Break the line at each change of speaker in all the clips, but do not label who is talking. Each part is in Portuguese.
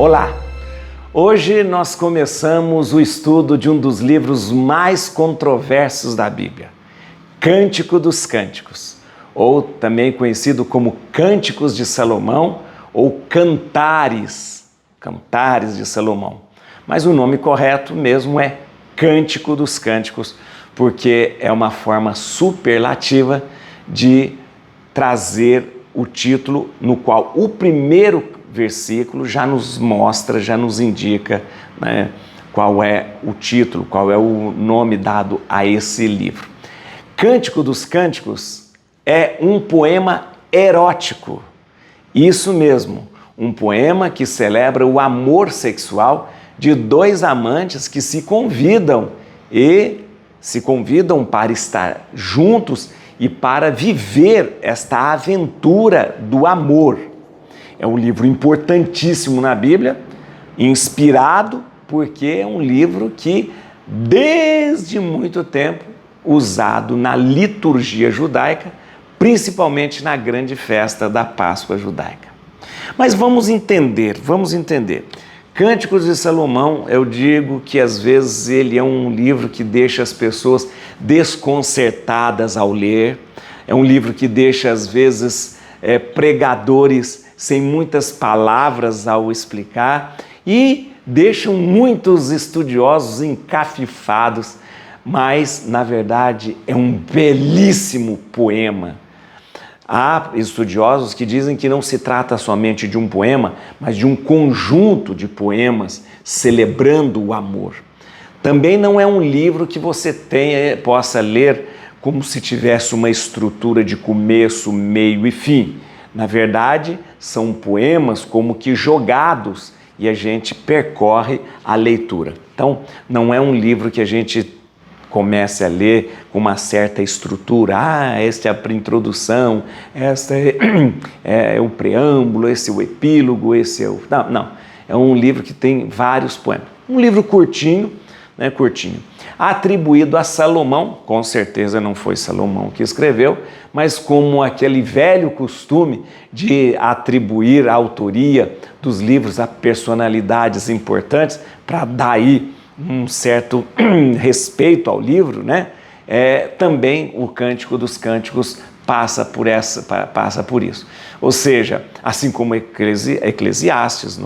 Olá! Hoje nós começamos o estudo de um dos livros mais controversos da Bíblia, Cântico dos Cânticos, ou também conhecido como Cânticos de Salomão ou Cantares de Salomão. Mas o nome correto mesmo é Cântico dos Cânticos, porque é uma forma superlativa de trazer o título no qual o primeiro versículo já nos mostra, já nos indica, né, qual é o título, qual é o nome dado a esse livro. Cântico dos Cânticos é um poema erótico, isso mesmo, um poema que celebra o amor sexual de dois amantes que se convidam para estar juntos e para viver esta aventura do amor. É um livro importantíssimo na Bíblia, inspirado, porque é um livro que, desde muito tempo, usado na liturgia judaica, principalmente na grande festa da Páscoa judaica. Mas vamos entender. Cânticos de Salomão, eu digo que às vezes ele é um livro que deixa as pessoas desconcertadas ao ler, é um livro que deixa às vezes pregadores sem muitas palavras ao explicar e deixam muitos estudiosos encafifados, mas na verdade é um belíssimo poema. Há estudiosos que dizem que não se trata somente de um poema, mas de um conjunto de poemas celebrando o amor. Também não é um livro que você possa ler como se tivesse uma estrutura de começo, meio e fim. Na verdade, são poemas como que jogados e a gente percorre a leitura. Então, não é um livro que a gente comece a ler com uma certa estrutura. Esta é a introdução, esta é o preâmbulo, esse é o epílogo, esse é o... Não. É um livro que tem vários poemas. Um livro curtinho, atribuído a Salomão, com certeza não foi Salomão que escreveu, mas como aquele velho costume de atribuir a autoria dos livros a personalidades importantes, para dar aí um certo respeito ao livro, né? Também o Cântico dos Cânticos passa por isso. Ou seja, assim como Eclesiastes,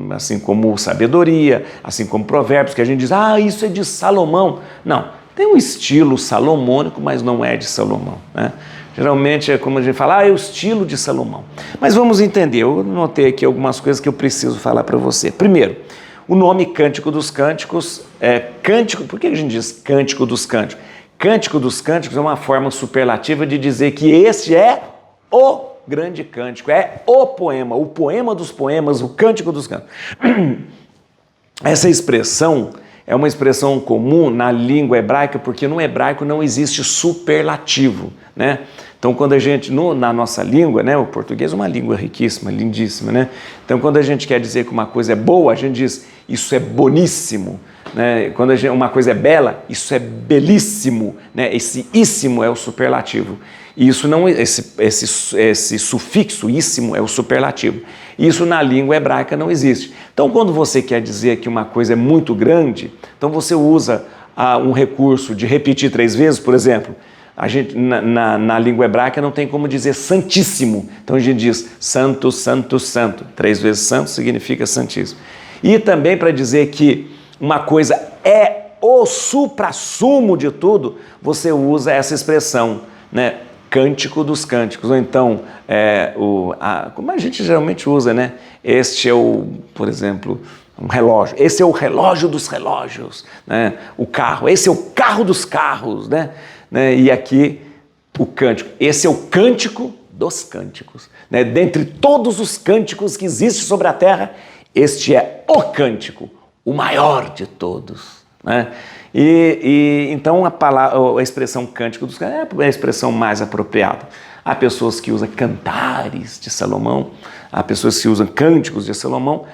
assim como Sabedoria, assim como Provérbios, que a gente diz, isso é de Salomão. Não, tem um estilo salomônico, mas não é de Salomão, né? Geralmente é como a gente fala, é o estilo de Salomão. Mas vamos entender, eu notei aqui algumas coisas que eu preciso falar para você. Primeiro, o nome Cântico dos Cânticos cântico. Por que a gente diz Cântico dos Cânticos? Cântico dos Cânticos é uma forma superlativa de dizer que este é o grande cântico, é o poema dos poemas, o Cântico dos Cânticos. Essa expressão é uma expressão comum na língua hebraica, porque no hebraico não existe superlativo, né? Então, quando a gente, na nossa língua, né, o português é uma língua riquíssima, lindíssima, né? Então, quando a gente quer dizer que uma coisa é boa, a gente diz, isso é boníssimo, né? Quando uma coisa é bela, isso é belíssimo, né? Esse íssimo é o superlativo. E isso não, esse sufixo íssimo é o superlativo. Isso na língua hebraica não existe. Então, quando você quer dizer que uma coisa é muito grande, então você usa um recurso de repetir 3 vezes, por exemplo. A gente, na língua hebraica não tem como dizer santíssimo. Então a gente diz santo, santo, santo. 3 vezes santo significa santíssimo. E também para dizer que uma coisa é o suprassumo de tudo, você usa essa expressão, né? Cântico dos Cânticos. Ou então, como a gente geralmente usa, né? Este é por exemplo, um relógio. Esse é o relógio dos relógios, né? O carro. Esse é o carro dos carros, né? E aqui o cântico. Esse é o Cântico dos Cânticos, né? Dentre todos os cânticos que existem sobre a terra, este é o cântico, o maior de todos, né? Então a expressão Cântico dos Cânticos é a expressão mais apropriada. Há pessoas que usam Cantares de Salomão, há pessoas que usam Cânticos de Salomão,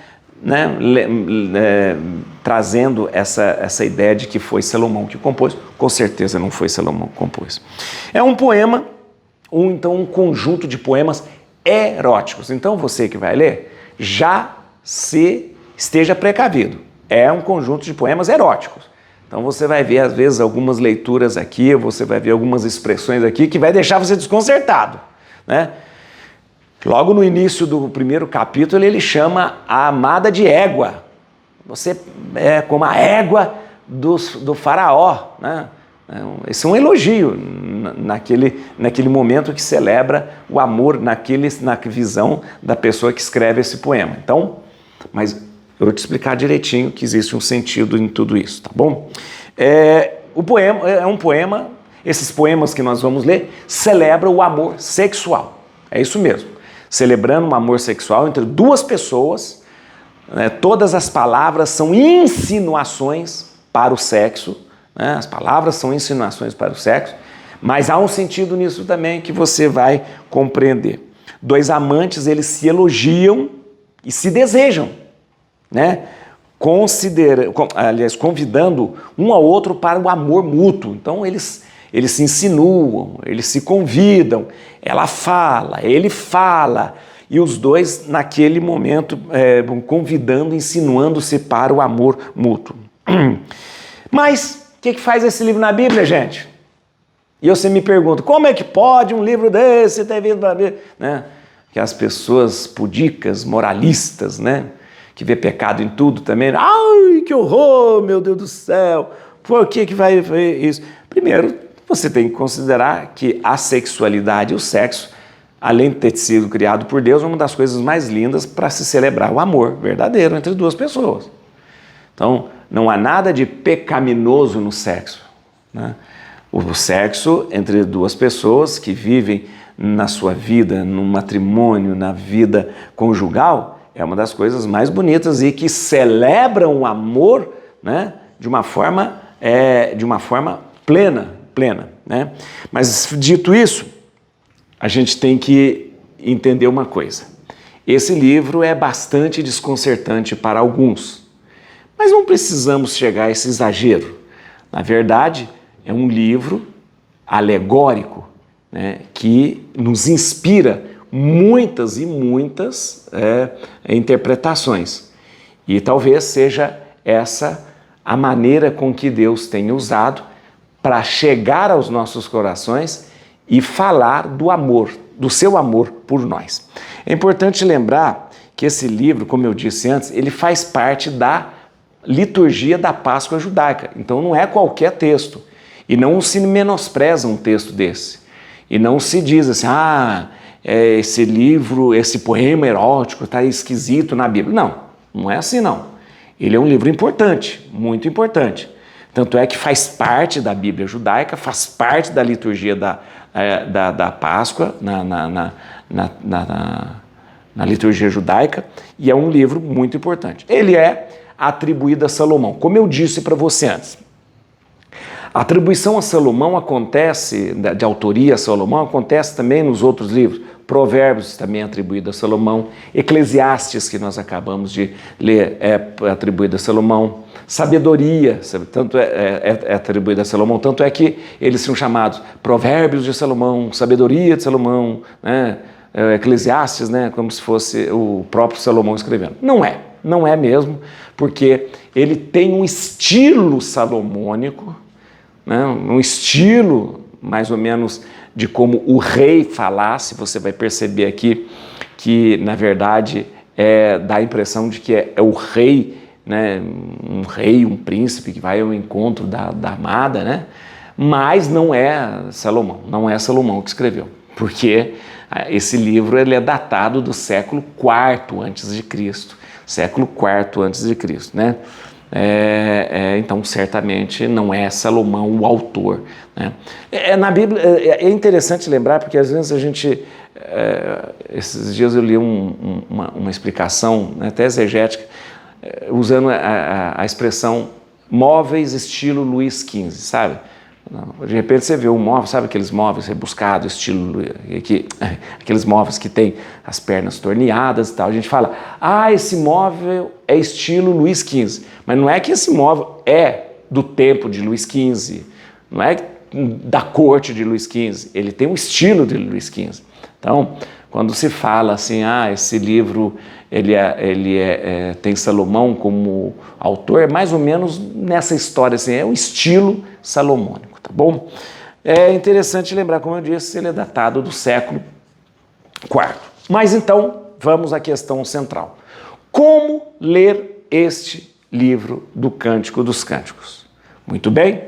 né, trazendo essa ideia de que foi Salomão que compôs. Com certeza não foi Salomão que compôs. É um poema, então um conjunto de poemas eróticos. Então você que vai ler, já se esteja precavido. É um conjunto de poemas eróticos. Então você vai ver, às vezes, algumas leituras aqui, você vai ver algumas expressões aqui que vai deixar você desconcertado, né? Logo no início do primeiro capítulo, ele chama a amada de égua. Você é como a égua do faraó, né? Esse é um elogio naquele momento que celebra o amor na visão da pessoa que escreve esse poema. Então, mas eu vou te explicar direitinho que existe um sentido em tudo isso, tá bom? O poema é um poema, esses poemas que nós vamos ler celebram o amor sexual. É isso mesmo. Celebrando um amor sexual entre duas pessoas, né? Todas as palavras são insinuações para o sexo, né? As palavras são insinuações para o sexo, mas há um sentido nisso também que você vai compreender. Dois amantes, eles se elogiam e se desejam, né? Convidando um ao outro para o amor mútuo. Então eles se insinuam, eles se convidam, ela fala, ele fala, e os dois naquele momento vão convidando, insinuando-se para o amor mútuo. Mas o que faz esse livro na Bíblia, gente? E você me pergunta, como é que pode um livro desse ter vindo para a Bíblia? Né? Que as pessoas pudicas, moralistas, né? Que vê pecado em tudo também. Ai, que horror, meu Deus do céu. Por que vai ver isso? Primeiro, você tem que considerar que a sexualidade e o sexo, além de ter sido criado por Deus, é uma das coisas mais lindas para se celebrar o amor verdadeiro entre duas pessoas. Então, não há nada de pecaminoso no sexo, né? O sexo entre duas pessoas que vivem na sua vida, no matrimônio, na vida conjugal, é uma das coisas mais bonitas e que celebram o amor, né, de uma forma plena, né? Mas dito isso, a gente tem que entender uma coisa. Esse livro é bastante desconcertante para alguns, mas não precisamos chegar a esse exagero. Na verdade, é um livro alegórico, né, que nos inspira muitas e muitas interpretações. E talvez seja essa a maneira com que Deus tem usado para chegar aos nossos corações e falar do amor, do seu amor por nós. É importante lembrar que esse livro, como eu disse antes, ele faz parte da liturgia da Páscoa judaica. Então não é qualquer texto. E não se menospreza um texto desse. E não se diz assim, esse livro, esse poema erótico está esquisito na Bíblia. Não, não é assim não. Ele é um livro importante, muito importante. Tanto é que faz parte da Bíblia judaica, faz parte da liturgia da Páscoa, na liturgia judaica, e é um livro muito importante. Ele é atribuído a Salomão. Como eu disse para você antes, a atribuição a Salomão acontece, de autoria a Salomão, acontece também nos outros livros. Provérbios também é atribuído a Salomão. Eclesiastes, que nós acabamos de ler, é atribuído a Salomão. Sabedoria, tanto é atribuída a Salomão, tanto é que eles são chamados Provérbios de Salomão, Sabedoria de Salomão, né? Eclesiastes, né? Como se fosse o próprio Salomão escrevendo. Não é mesmo, porque ele tem um estilo salomônico, né? Um estilo mais ou menos de como o rei falasse. Você vai perceber aqui que, na verdade, dá a impressão de que é o rei, né? Um rei, um príncipe que vai ao encontro da amada, né? Mas não é Salomão que escreveu, porque esse livro ele é datado do século IV a.C., século IV a.C., né? Então, certamente não é Salomão o autor, né? Na Bíblia é interessante lembrar, porque às vezes a gente, esses dias eu li uma explicação, né, até exegética, usando a expressão móveis estilo Luís XV, sabe? De repente você vê um móvel, sabe aqueles móveis rebuscados, estilo, aqueles móveis que tem as pernas torneadas e tal. A gente fala, esse móvel é estilo Luís XV. Mas não é que esse móvel é do tempo de Luís XV, não é da corte de Luís XV. Ele tem um estilo de Luís XV. Então, Quando se fala assim, esse livro tem Salomão como autor, é mais ou menos nessa história, assim, é o estilo salomônico, tá bom? É interessante lembrar, como eu disse, ele é datado do século IV. Mas então, vamos à questão central. Como ler este livro do Cântico dos Cânticos? Muito bem.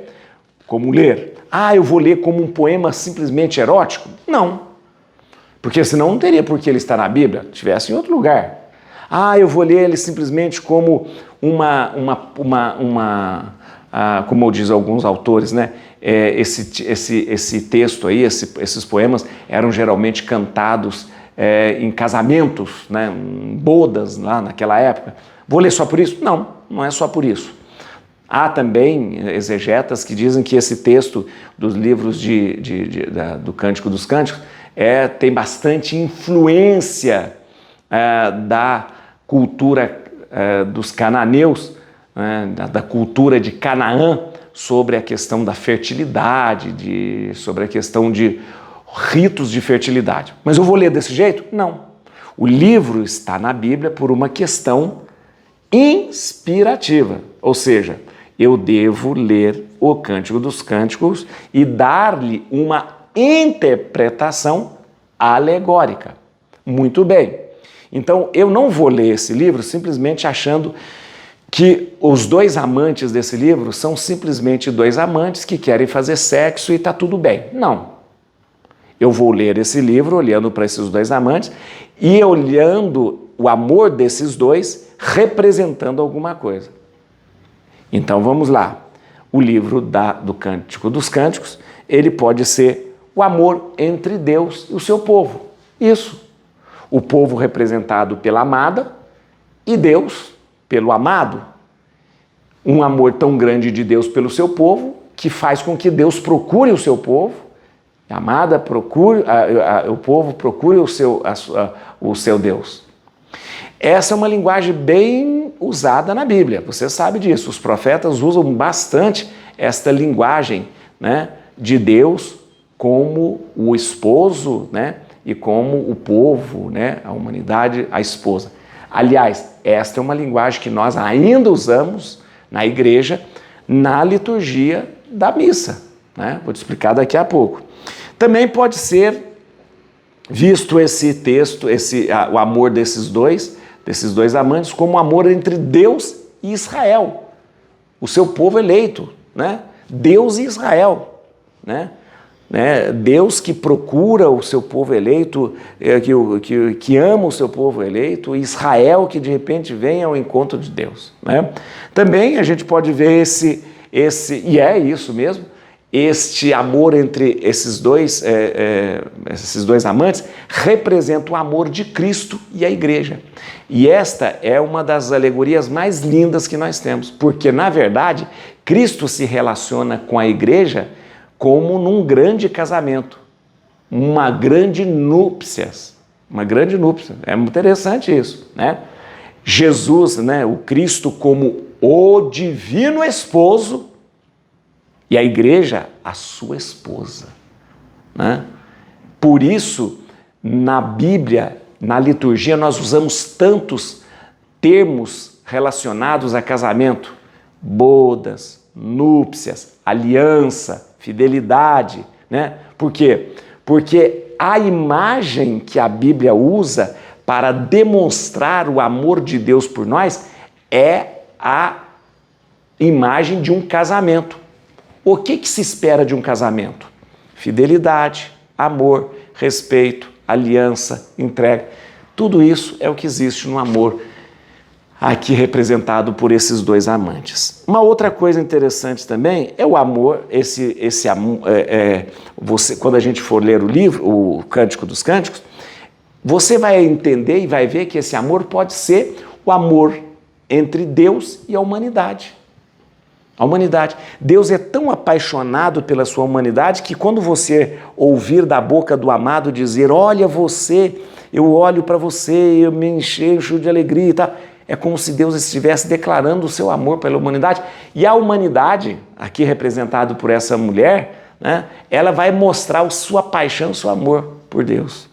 Como ler? Eu vou ler como um poema simplesmente erótico? Não. Porque senão não teria por que ele estar na Bíblia, estivesse em outro lugar. Eu vou ler ele simplesmente como como dizem alguns autores, né? Esse texto aí, esses poemas eram geralmente cantados em casamentos, né? Em bodas lá naquela época. Vou ler só por isso? Não, não é só por isso. Há também exegetas que dizem que esse texto dos livros do Cântico dos Cânticos tem bastante influência da cultura dos cananeus, da cultura de Canaã, sobre a questão da fertilidade, sobre a questão de ritos de fertilidade. Mas eu vou ler desse jeito? Não. O livro está na Bíblia por uma questão inspirativa, ou seja, eu devo ler o Cântico dos Cânticos e dar-lhe uma interpretação alegórica. Muito bem. Então, eu não vou ler esse livro simplesmente achando que os dois amantes desse livro são simplesmente dois amantes que querem fazer sexo e está tudo bem. Não. Eu vou ler esse livro olhando para esses dois amantes e olhando o amor desses dois representando alguma coisa. Então vamos lá. O livro do Cântico dos Cânticos, ele pode ser o amor entre Deus e o seu povo. Isso. O povo representado pela amada e Deus pelo amado. Um amor tão grande de Deus pelo seu povo que faz com que Deus procure o seu povo. A amada procure, o povo procure o seu Deus. Essa é uma linguagem bem usada na Bíblia, você sabe disso. Os profetas usam bastante esta linguagem, né, de Deus como o esposo, né, e como o povo, né, a humanidade, a esposa. Aliás, esta é uma linguagem que nós ainda usamos na igreja, na liturgia da missa, né? Vou te explicar daqui a pouco. Também pode ser visto esse texto, o amor desses dois amantes, como o amor entre Deus e Israel, o seu povo eleito, né? Deus e Israel, né? Deus que procura o seu povo eleito, que ama o seu povo eleito, e Israel que de repente vem ao encontro de Deus, né? Também a gente pode ver e é isso mesmo, este amor entre esses dois amantes representa o amor de Cristo e a igreja. E esta é uma das alegorias mais lindas que nós temos, porque na verdade Cristo se relaciona com a igreja como num grande casamento, uma grande núpcias. É muito interessante isso, né? Jesus, né, o Cristo como o divino esposo e a igreja a sua esposa, né? Por isso, na Bíblia, na liturgia, nós usamos tantos termos relacionados a casamento: bodas, núpcias, aliança, fidelidade, né? Por quê? Porque a imagem que a Bíblia usa para demonstrar o amor de Deus por nós é a imagem de um casamento. O que se espera de um casamento? Fidelidade, amor, respeito, aliança, entrega. Tudo isso é o que existe no amor aqui representado por esses dois amantes. Uma outra coisa interessante também é o amor, esse amor, quando a gente for ler o livro, o Cântico dos Cânticos, você vai entender e vai ver que esse amor pode ser o amor entre Deus e a humanidade. A humanidade. Deus é tão apaixonado pela sua humanidade que quando você ouvir da boca do amado dizer: olha você, eu olho para você, eu me encho de alegria e tal, é como se Deus estivesse declarando o seu amor pela humanidade. E a humanidade, aqui representado por essa mulher, né, ela vai mostrar a sua paixão, o seu amor por Deus.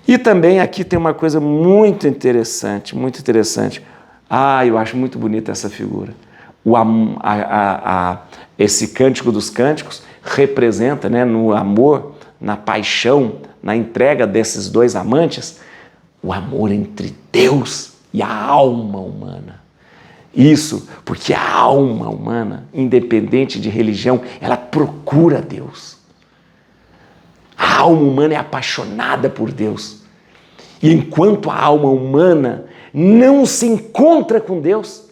E também aqui tem uma coisa muito interessante, muito interessante. Eu acho muito bonita essa figura. Esse Cântico dos Cânticos representa, né, no amor, na paixão, na entrega desses dois amantes, o amor entre Deus e a alma humana. Isso porque a alma humana, independente de religião, ela procura Deus. A alma humana é apaixonada por Deus. E enquanto a alma humana não se encontra com Deus,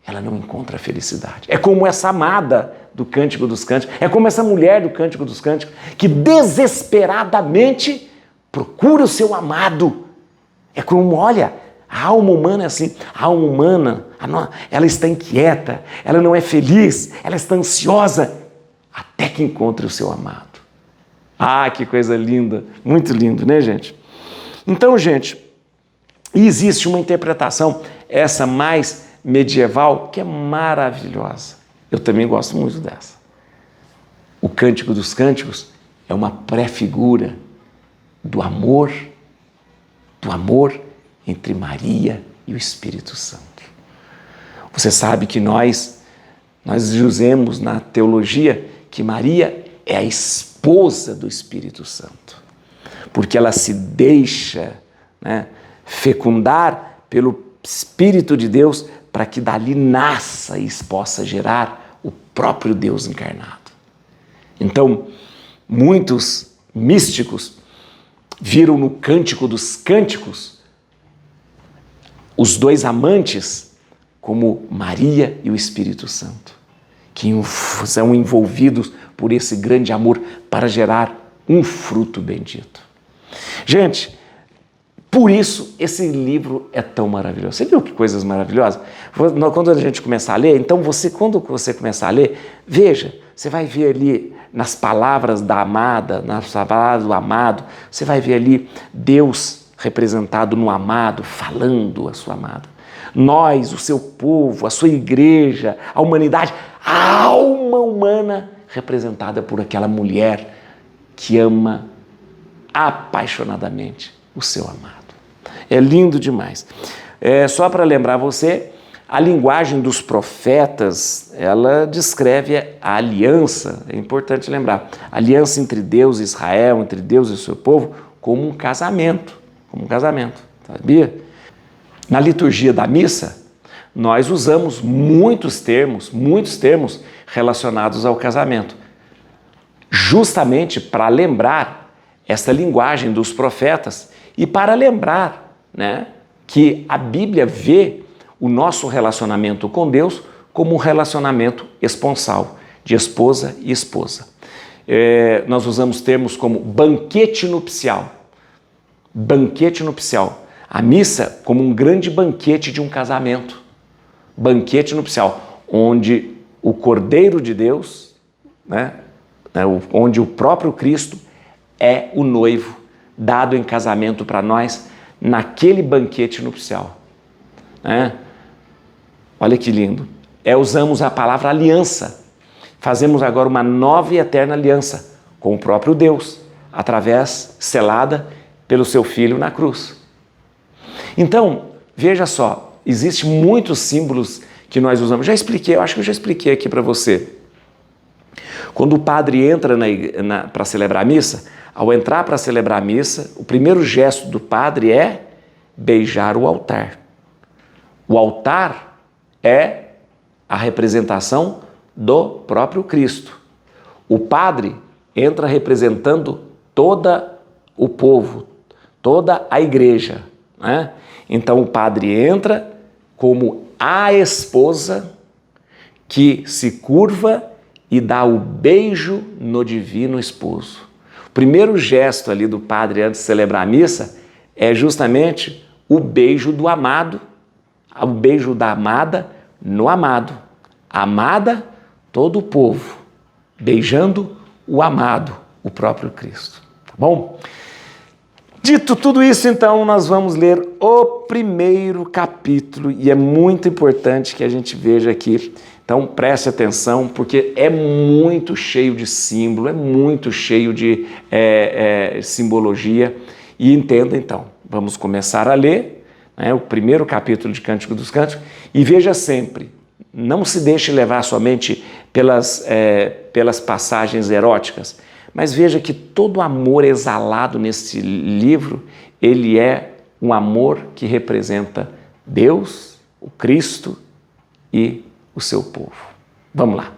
ela não encontra felicidade. É como essa amada do Cântico dos Cânticos, é como essa mulher do Cântico dos Cânticos, que desesperadamente procura o seu amado. É como, olha, a alma humana é assim, a alma humana, ela está inquieta, ela não é feliz, ela está ansiosa, até que encontre o seu amado. Que coisa linda, muito lindo, né, gente? Então, gente, existe uma interpretação, essa mais medieval, que é maravilhosa. Eu também gosto muito dessa. O Cântico dos Cânticos é uma pré-figura do amor entre Maria e o Espírito Santo. Você sabe que nós dizemos na teologia que Maria é a esposa do Espírito Santo, porque ela se deixa, né, fecundar pelo Espírito de Deus para que dali nasça e possa gerar o próprio Deus encarnado. Então, muitos místicos viram no Cântico dos Cânticos os dois amantes como Maria e o Espírito Santo, que são envolvidos por esse grande amor para gerar um fruto bendito. Gente, por isso esse livro é tão maravilhoso. Você viu que coisas maravilhosas? Quando a gente começar a ler, então quando você começar a ler, veja, você vai ver ali nas palavras da amada, nas palavras do amado, você vai ver ali Deus representado no amado, falando a sua amada. Nós, o seu povo, a sua igreja, a humanidade, a alma humana representada por aquela mulher que ama apaixonadamente o seu amado. É lindo demais. Só para lembrar você, a linguagem dos profetas, ela descreve a aliança, é importante lembrar, a aliança entre Deus e Israel, entre Deus e o seu povo, como um casamento, sabia? Na liturgia da missa, nós usamos muitos termos relacionados ao casamento, justamente para lembrar essa linguagem dos profetas e para lembrar, né, que a Bíblia vê o nosso relacionamento com Deus como um relacionamento esponsal, de esposa e esposa. Nós usamos termos como banquete nupcial. Banquete nupcial. A missa como um grande banquete de um casamento. Banquete nupcial, onde o Cordeiro de Deus, né, onde o próprio Cristo é o noivo, dado em casamento para nós naquele banquete nupcial. Olha que lindo. Usamos a palavra aliança. Fazemos agora uma nova e eterna aliança com o próprio Deus, selada pelo seu Filho na cruz. Então, veja só, existem muitos símbolos que nós usamos. Eu acho que eu já expliquei aqui para você. Quando o padre entra para celebrar a missa, ao entrar para celebrar a missa, o primeiro gesto do padre é beijar o altar. O altar é a representação do próprio Cristo. O padre entra representando todo o povo, toda a igreja, né? Então o padre entra como a esposa que se curva e dá o beijo no divino esposo. O primeiro gesto ali do padre antes de celebrar a missa é justamente o beijo do amado, o beijo da amada no amado. Amada, todo o povo, beijando o amado, o próprio Cristo. Tá bom? Dito tudo isso, então, nós vamos ler o primeiro capítulo e é muito importante que a gente veja aqui. Então, preste atenção, porque é muito cheio de símbolo, é muito cheio de simbologia E entenda então, vamos começar a ler, né, o primeiro capítulo de Cântico dos Cânticos, e veja sempre, não se deixe levar somente pelas passagens eróticas, mas veja que todo amor exalado nesse livro, ele é um amor que representa Deus, o Cristo e o seu povo. Vamos lá.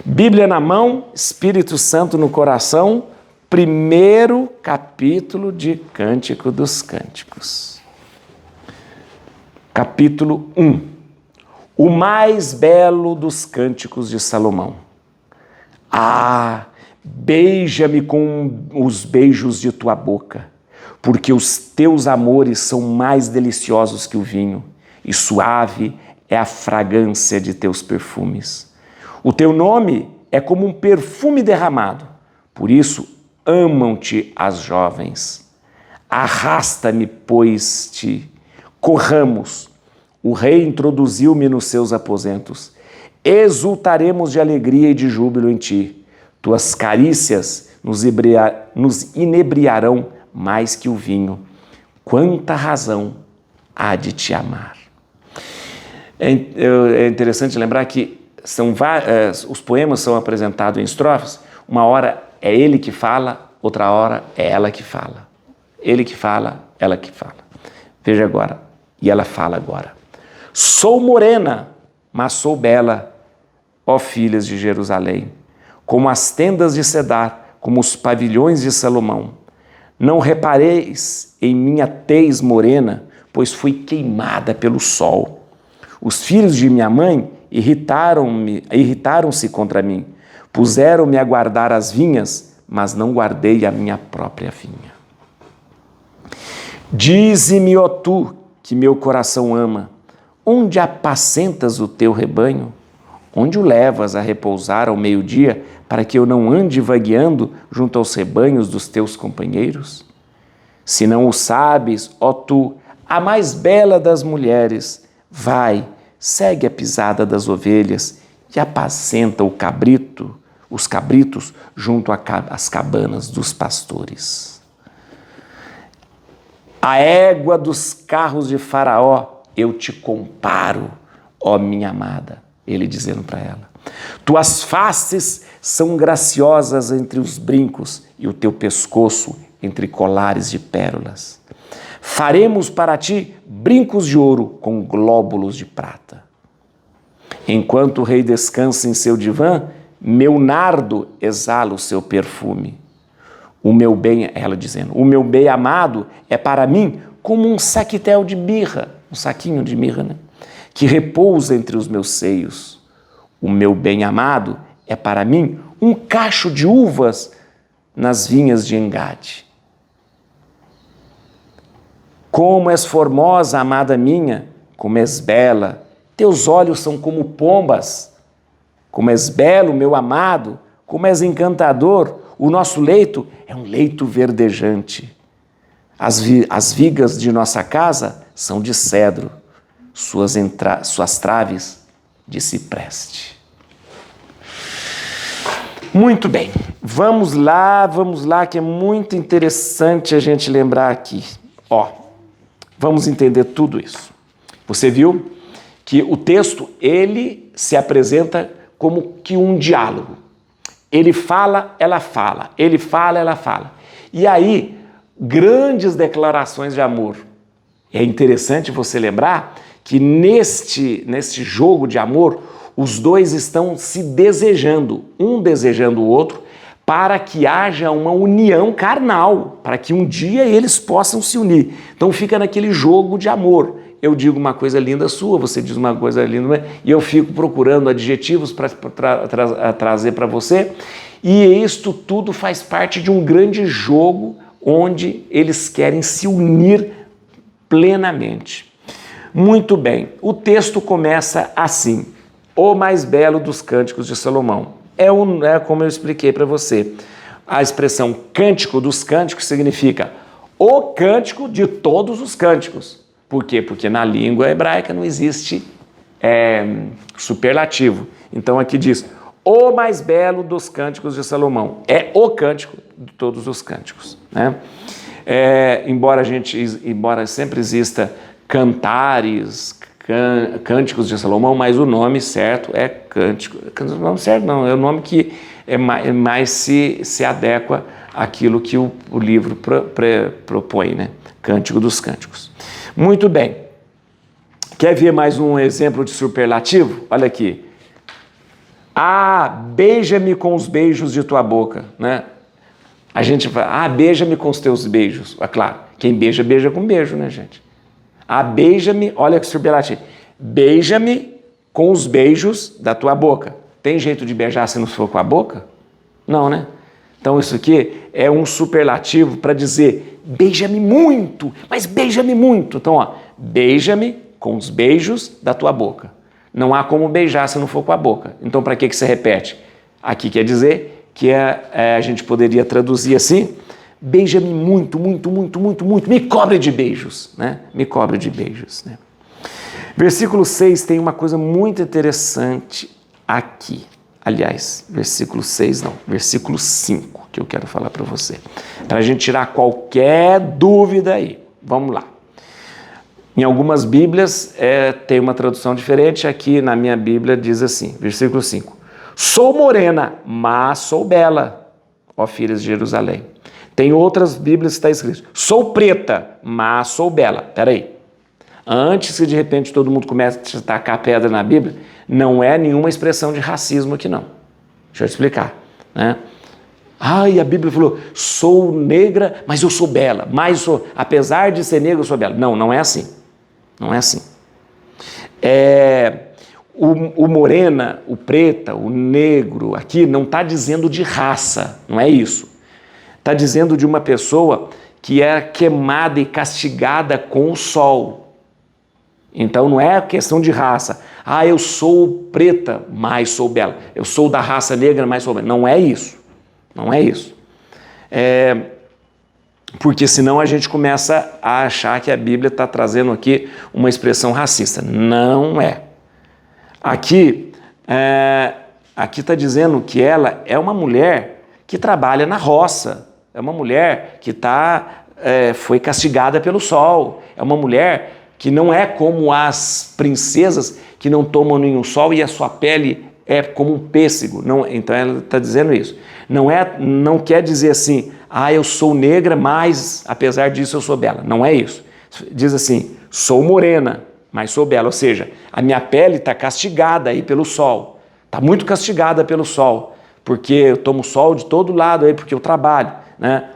Bíblia na mão, Espírito Santo no coração, primeiro capítulo de Cântico dos Cânticos. Capítulo 1. O mais belo dos cânticos de Salomão. Ah, beija-me com os beijos de tua boca, porque os teus amores são mais deliciosos que o vinho, e suave é a fragrância de teus perfumes. O teu nome é como um perfume derramado, por isso amam-te as jovens. Arrasta-me, pois-te, corramos. O rei introduziu-me nos seus aposentos. Exultaremos de alegria e de júbilo em ti. Tuas carícias nos inebriarão mais que o vinho. Quanta razão há de te amar. É interessante lembrar que os poemas são apresentados em estrofes. Uma hora é ele que fala, outra hora é ela que fala. Ele que fala, ela que fala. Veja agora, e ela fala agora. Sou morena, mas sou bela, ó filhas de Jerusalém, como as tendas de Cedar, como os pavilhões de Salomão. Não repareis em minha tez morena, pois fui queimada pelo sol. Os filhos de minha mãe irritaram-se contra mim. Puseram-me a guardar as vinhas, mas não guardei a minha própria vinha. Dize-me, ó tu, que meu coração ama, onde apacentas o teu rebanho? Onde o levas a repousar ao meio-dia, para que eu não ande vagueando junto aos rebanhos dos teus companheiros? Se não o sabes, ó tu, a mais bela das mulheres, vai, segue a pisada das ovelhas e apacenta os cabritos junto às cabanas dos pastores. A égua dos carros de Faraó eu te comparo, ó minha amada, ele dizendo para ela. Tuas faces são graciosas entre os brincos e o teu pescoço entre colares de pérolas. Faremos para ti brincos de ouro com glóbulos de prata. Enquanto o rei descansa em seu divã, meu nardo exala o seu perfume. Ela dizendo, o meu bem amado é para mim como um saquitel de mirra, um saquinho de mirra, né? Que repousa entre os meus seios. O meu bem amado é para mim um cacho de uvas nas vinhas de Engade. Como és formosa, amada minha, como és bela, teus olhos são como pombas. Como és belo, meu amado, como és encantador, o nosso leito é um leito verdejante. As vigas de nossa casa são de cedro, suas traves de cipreste. Muito bem, vamos lá, que é muito interessante a gente lembrar aqui. Vamos entender tudo isso. Você viu que o texto, ele se apresenta como que um diálogo. Ele fala, ela fala. Ele fala, ela fala. E aí, grandes declarações de amor. É interessante você lembrar que neste jogo de amor, os dois estão se desejando, um desejando o outro, para que haja uma união carnal, para que um dia eles possam se unir. Então fica naquele jogo de amor. Eu digo uma coisa linda sua, você diz uma coisa linda minha, e eu fico procurando adjetivos para trazer para você. E isto tudo faz parte de um grande jogo onde eles querem se unir plenamente. Muito bem, o texto começa assim: o mais belo dos cânticos de Salomão. É como eu expliquei para você. A expressão cântico dos cânticos significa o cântico de todos os cânticos. Por quê? Porque na língua hebraica não existe superlativo. Então aqui diz, o mais belo dos cânticos de Salomão. É o cântico de todos os cânticos, né? embora sempre exista cantares, cânticos de Salomão, mas o nome certo é cântico. O nome certo não, é o nome que mais se adequa àquilo que o livro propõe, né? Cântico dos Cânticos. Muito bem. Quer ver mais um exemplo de superlativo? Olha aqui. Beija-me com os beijos de tua boca, né? A gente fala, beija-me com os teus beijos. Claro, quem beija, beija com beijo, né, gente? Beija-me, olha que superlativo. Beija-me com os beijos da tua boca. Tem jeito de beijar se não for com a boca? Não, né? Então isso aqui é um superlativo para dizer, beija-me muito, mas beija-me muito. Então, beija-me com os beijos da tua boca. Não há como beijar se não for com a boca. Então, para que você repete? Aqui quer dizer que a gente poderia traduzir assim, beija-me muito, muito, muito, muito, muito, me cobre de beijos, né? Me cobre de beijos, né? Versículo 6 tem uma coisa muito interessante aqui. Aliás, versículo 6 não, versículo 5 que eu quero falar para você. Para a gente tirar qualquer dúvida aí. Vamos lá. Em algumas Bíblias tem uma tradução diferente. Aqui na minha Bíblia diz assim, versículo 5. Sou morena, mas sou bela, ó filhas de Jerusalém. Tem outras Bíblias que está escrito, sou preta, mas sou bela. Peraí. Antes que de repente todo mundo comece a tacar pedra na Bíblia, não é nenhuma expressão de racismo aqui não. Deixa eu te explicar, né? E a Bíblia falou, sou negra, mas eu sou bela. Apesar de ser negra, eu sou bela. Não, não é assim. Não é assim. O morena, o preta, o negro, aqui não está dizendo de raça, não é isso. Está dizendo de uma pessoa que é queimada e castigada com o sol. Então não é questão de raça. Eu sou preta, mas sou bela. Eu sou da raça negra, mas sou bela. Não é isso. Não é isso. Porque senão a gente começa a achar que a Bíblia está trazendo aqui uma expressão racista. Não é. Aqui está dizendo que ela é uma mulher que trabalha na roça. É uma mulher que foi castigada pelo sol. É uma mulher que não é como as princesas que não tomam nenhum sol e a sua pele é como um pêssego. Não, então ela está dizendo isso. Não quer dizer assim, eu sou negra, mas apesar disso eu sou bela. Não é isso. Diz assim, sou morena, mas sou bela. Ou seja, a minha pele está castigada aí pelo sol. Está muito castigada pelo sol, porque eu tomo sol de todo lado aí, porque eu trabalho, né?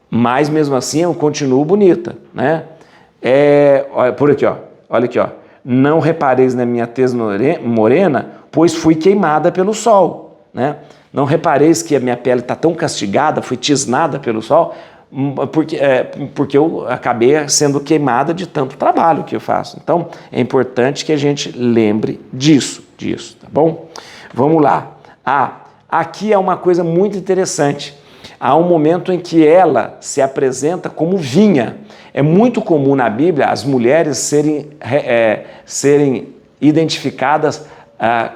Mas mesmo assim eu continuo bonita, né? Por aqui, olha aqui, não repareis na minha tez morena, pois fui queimada pelo sol, né? Não repareis que a minha pele está tão castigada, fui tisnada pelo sol, porque eu acabei sendo queimada de tanto trabalho que eu faço. Então é importante que a gente lembre disso, tá bom? Vamos lá. Aqui é uma coisa muito interessante. Há um momento em que ela se apresenta como vinha. É muito comum na Bíblia as mulheres serem identificadas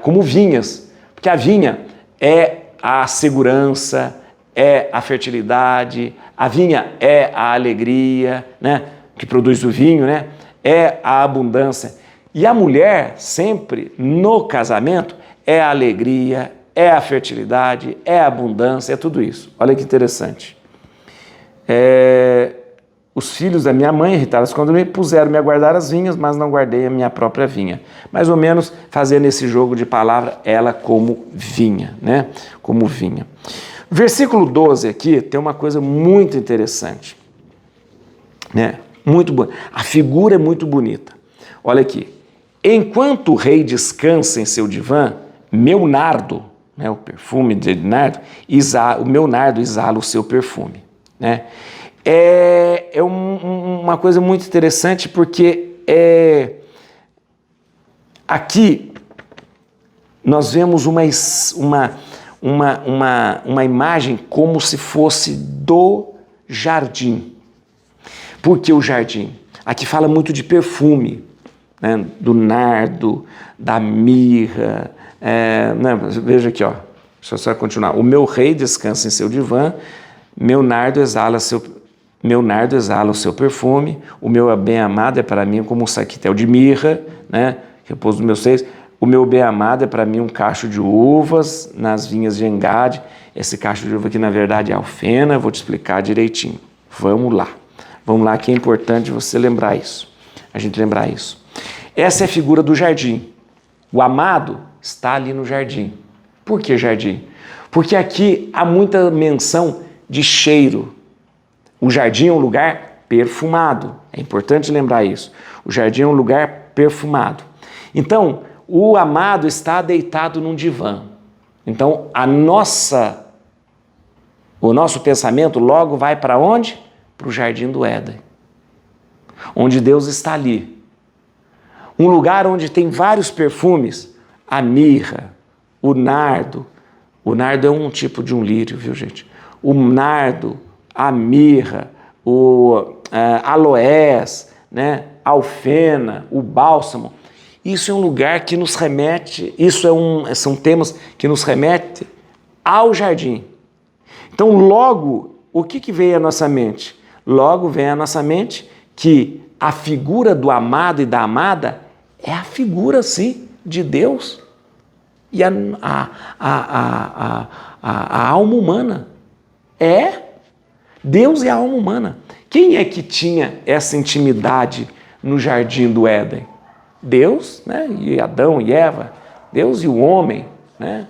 como vinhas, porque a vinha é a segurança, é a fertilidade, a vinha é a alegria, né, que produz o vinho, né, é a abundância. E a mulher sempre no casamento é a alegria, é a fertilidade, é a abundância, é tudo isso. Olha que interessante. Os filhos da minha mãe, irritados quando me puseram-me a guardar as vinhas, mas não guardei a minha própria vinha. Mais ou menos fazendo esse jogo de palavra, ela como vinha, né? Como vinha. Versículo 12 aqui tem uma coisa muito interessante, né? Muito bonita. A figura é muito bonita. Olha aqui. Enquanto o rei descansa em seu divã, meu nardo, né, o perfume de nardo, o meu nardo exala o seu perfume, né? É uma coisa muito interessante porque aqui nós vemos uma imagem como se fosse do jardim. Por que o jardim? Aqui fala muito de perfume, né, do nardo, da mirra. Veja aqui, deixa eu só continuar. O meu rei descansa em seu divã, meu nardo exala meu nardo exala o seu perfume, o meu bem-amado é para mim como um saquitel de mirra, né? Repouso dos meus seios. O meu bem-amado é para mim um cacho de uvas nas vinhas de Engade. Esse cacho de uva aqui, na verdade, é alfena, vou te explicar direitinho. Vamos lá que é importante você lembrar isso, a gente lembrar isso. Essa é a figura do jardim. O amado está ali no jardim. Por que jardim? Porque aqui há muita menção de cheiro. O jardim é um lugar perfumado. É importante lembrar isso. O jardim é um lugar perfumado. Então, o amado está deitado num divã. Então, o nosso pensamento logo vai para onde? Para o jardim do Éden. Onde Deus está ali. Um lugar onde tem vários perfumes. A mirra, o nardo. O nardo é um tipo de um lírio, viu, gente? O nardo, a mirra, o aloés, né? A alfena, o bálsamo. Isso é um lugar que nos remete, são temas que nos remetem ao jardim. Então, logo, o que veio à nossa mente? Logo vem à nossa mente que a figura do amado e da amada é a figura, sim, de Deus e a alma humana. É Deus e a alma humana. Quem é que tinha essa intimidade no jardim do Éden? Deus, né? E Adão e Eva, Deus e o homem, né?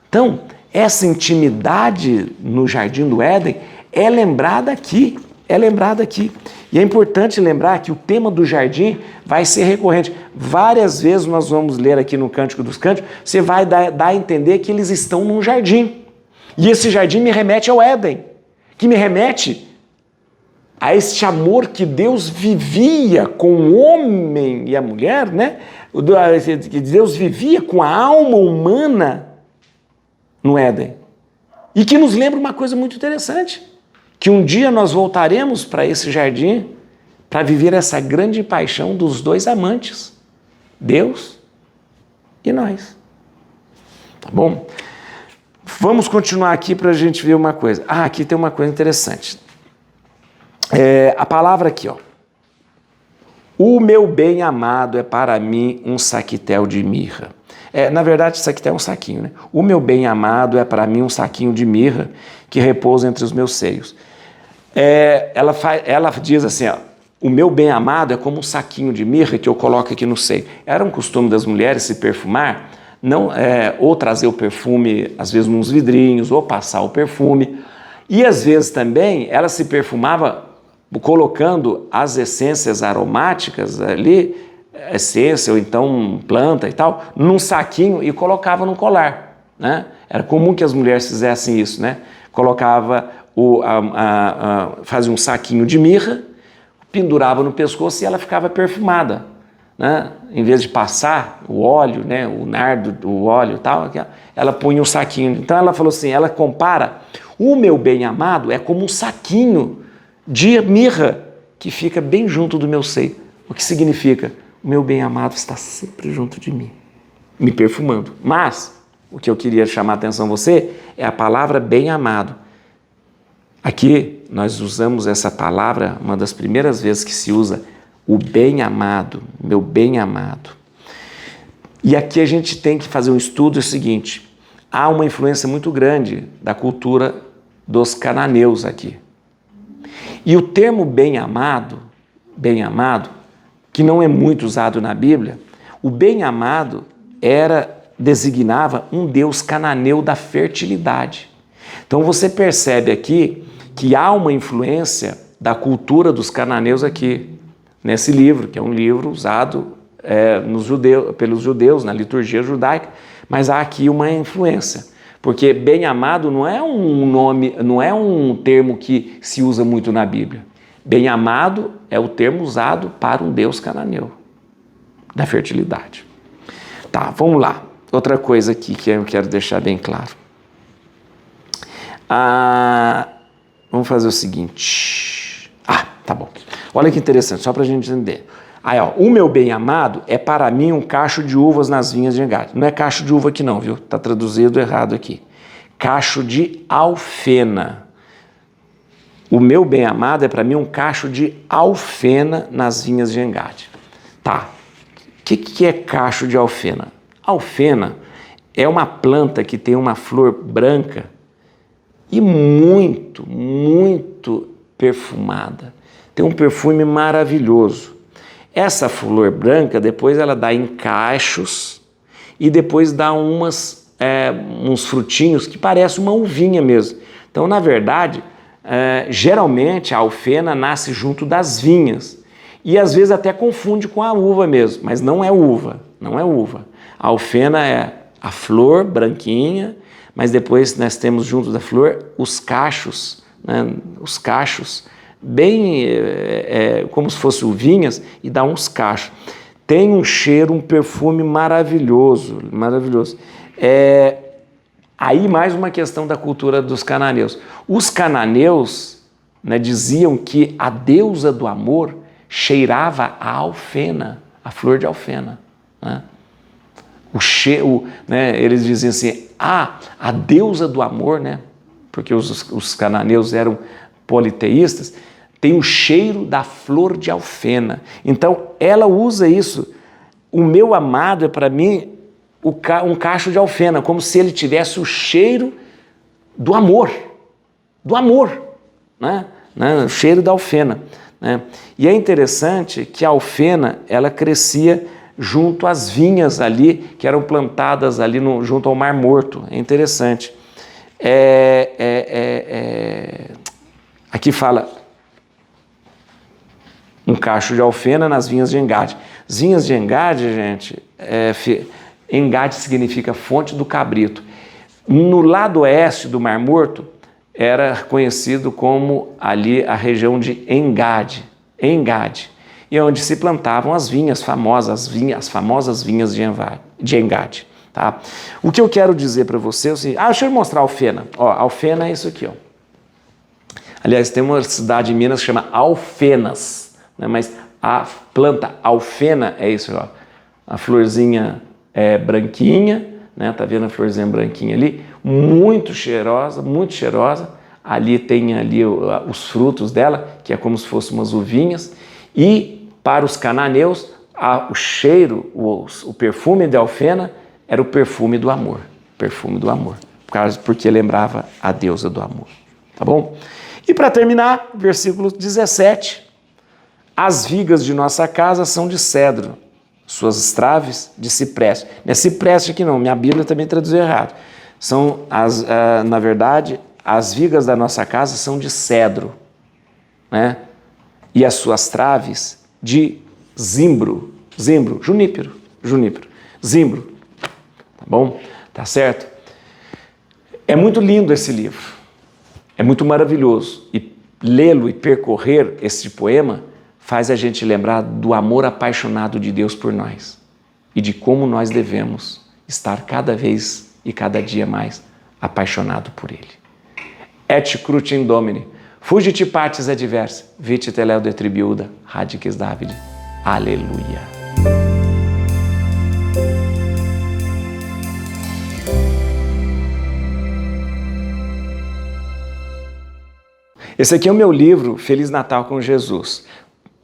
Então, essa intimidade no jardim do Éden é lembrada aqui, E é importante lembrar que o tema do jardim vai ser recorrente. Várias vezes nós vamos ler aqui no Cântico dos Cânticos, você vai dar a entender que eles estão num jardim. E esse jardim me remete ao Éden, que me remete a este amor que Deus vivia com o homem e a mulher, né? Que Deus vivia com a alma humana no Éden. E que nos lembra uma coisa muito interessante, que um dia nós voltaremos para esse jardim para viver essa grande paixão dos dois amantes, Deus e nós. Tá bom? Vamos continuar aqui para a gente ver uma coisa. Aqui tem uma coisa interessante. A palavra aqui, ó. O meu bem-amado é para mim um saquitel de mirra. Na verdade, saquitel é um saquinho, né? O meu bem-amado é para mim um saquinho de mirra que repousa entre os meus seios. Ela diz assim, ó, o meu bem-amado é como um saquinho de mirra que eu coloco aqui no seio. Era um costume das mulheres se perfumar, ou trazer o perfume, às vezes, nos vidrinhos, ou passar o perfume. E, às vezes, também, ela se perfumava colocando as essências aromáticas ali, essência ou então planta e tal, num saquinho e colocava no colar, né? Era comum que as mulheres fizessem isso, né? Colocava, fazia um saquinho de mirra, pendurava no pescoço e ela ficava perfumada, né? Em vez de passar o óleo, né? O nardo, o óleo e tal, ela punha um saquinho. Então ela falou assim, ela compara, o meu bem-amado é como um saquinho de mirra que fica bem junto do meu seio. O que significa? O meu bem-amado está sempre junto de mim, me perfumando. Mas o que eu queria chamar a atenção a você é a palavra bem-amado. Aqui nós usamos essa palavra, uma das primeiras vezes que se usa o bem-amado, meu bem-amado. E aqui a gente tem que fazer um estudo, é o seguinte, há uma influência muito grande da cultura dos cananeus aqui. E o termo bem-amado, que não é muito usado na Bíblia, o bem-amado designava um deus cananeu da fertilidade. Então você percebe aqui que há uma influência da cultura dos cananeus aqui, nesse livro, que é um livro usado pelos judeus, na liturgia judaica, mas há aqui uma influência. Porque bem-amado não é um nome, não é um termo que se usa muito na Bíblia. Bem-amado é o termo usado para um deus cananeu, da fertilidade. Tá, vamos lá. Outra coisa aqui que eu quero deixar bem claro. Vamos fazer o seguinte. Tá bom. Olha que interessante, só para a gente entender. O meu bem-amado é para mim um cacho de uvas nas vinhas de Engade. Não é cacho de uva aqui não, viu? Está traduzido errado aqui. Cacho de alfena. o meu bem-amado é para mim um cacho de alfena nas vinhas de Engade. Tá, o que é cacho de alfena? Alfena é uma planta que tem uma flor branca e muito, muito perfumada. Tem um perfume maravilhoso. Essa flor branca, depois ela dá em cachos e depois dá uns frutinhos que parecem uma uvinha mesmo. Então, na verdade, geralmente a alfena nasce junto das vinhas e às vezes até confunde com a uva mesmo, mas não é uva, não é uva. A alfena é a flor branquinha, mas depois nós temos junto da flor os cachos, né? Os cachos bem como se fossem uvinhas e dá uns cachos. Tem um cheiro, um perfume maravilhoso, maravilhoso. Aí mais uma questão da cultura dos cananeus. Os cananeus, né, diziam que a deusa do amor cheirava a alfena, a flor de alfena, né? Eles diziam assim, a deusa do amor, né? Porque os cananeus eram politeístas, tem o cheiro da flor de alfena. Então, ela usa isso. O meu amado é para mim um cacho de alfena, como se ele tivesse o cheiro do amor, né? O cheiro da alfena, né? E é interessante que a alfena, ela crescia junto às vinhas ali, que eram plantadas ali junto ao Mar Morto. É interessante. Aqui fala um cacho de alfena nas vinhas de Engade. As vinhas de Engade, gente, Engade significa fonte do cabrito. No lado oeste do Mar Morto, era conhecido como ali a região de Engade, e onde se plantavam as vinhas famosas, as famosas vinhas de Engade. Tá? O que eu quero dizer para você é o seguinte, deixa eu mostrar a alfena. A alfena é isso aqui. Aliás, tem uma cidade em Minas que chama Alfenas, né? Mas a planta alfena é isso, a florzinha branquinha, né? Tá vendo a florzinha branquinha ali? Muito cheirosa, muito cheirosa. Ali tem ali os frutos dela, que é como se fossem umas uvinhas. E para os cananeus, o cheiro, o perfume de alfena era o perfume do amor, porque lembrava a deusa do amor, tá bom? E para terminar, versículo 17, as vigas de nossa casa são de cedro, suas traves de cipreste. Não é cipreste aqui não, minha Bíblia também traduziu errado. Na verdade, as vigas da nossa casa são de cedro, né? E as suas traves de junípero, zimbro, tá bom? Tá certo? É muito lindo esse livro, é muito maravilhoso, e lê-lo e percorrer esse poema faz a gente lembrar do amor apaixonado de Deus por nós e de como nós devemos estar cada vez e cada dia mais apaixonado por Ele. Et crutim Domini, fugit partis adversa, vite teleo detribiuda, radices David. Aleluia. Esse aqui é o meu livro, Feliz Natal com Jesus.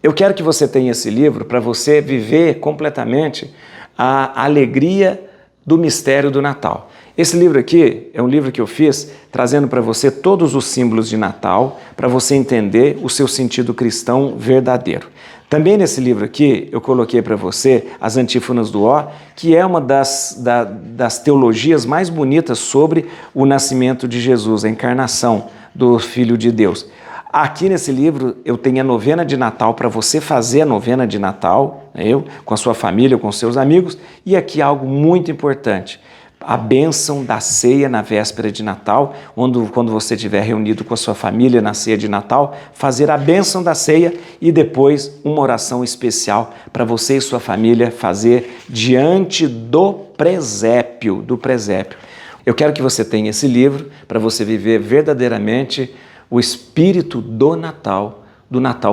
Eu quero que você tenha esse livro para você viver completamente a alegria do mistério do Natal. Esse livro aqui é um livro que eu fiz trazendo para você todos os símbolos de Natal, para você entender o seu sentido cristão verdadeiro. Também nesse livro aqui eu coloquei para você as antífonas do Ó, que é uma das teologias mais bonitas sobre o nascimento de Jesus, a encarnação do Filho de Deus. Aqui nesse livro eu tenho a novena de Natal para você fazer a novena de Natal, com a sua família, com seus amigos, e aqui algo muito importante, a bênção da ceia na véspera de Natal, quando você estiver reunido com a sua família na ceia de Natal, fazer a bênção da ceia e depois uma oração especial para você e sua família fazer diante do presépio, Eu quero que você tenha esse livro para você viver verdadeiramente o espírito do Natal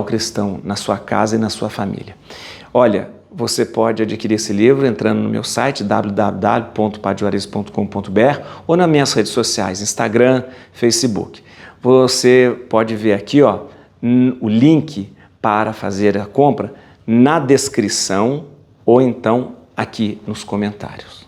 cristão na sua casa e na sua família. Olha, você pode adquirir esse livro entrando no meu site www.padjuarez.com.br ou nas minhas redes sociais, Instagram, Facebook. Você pode ver aqui, ó, o link para fazer a compra na descrição ou então aqui nos comentários.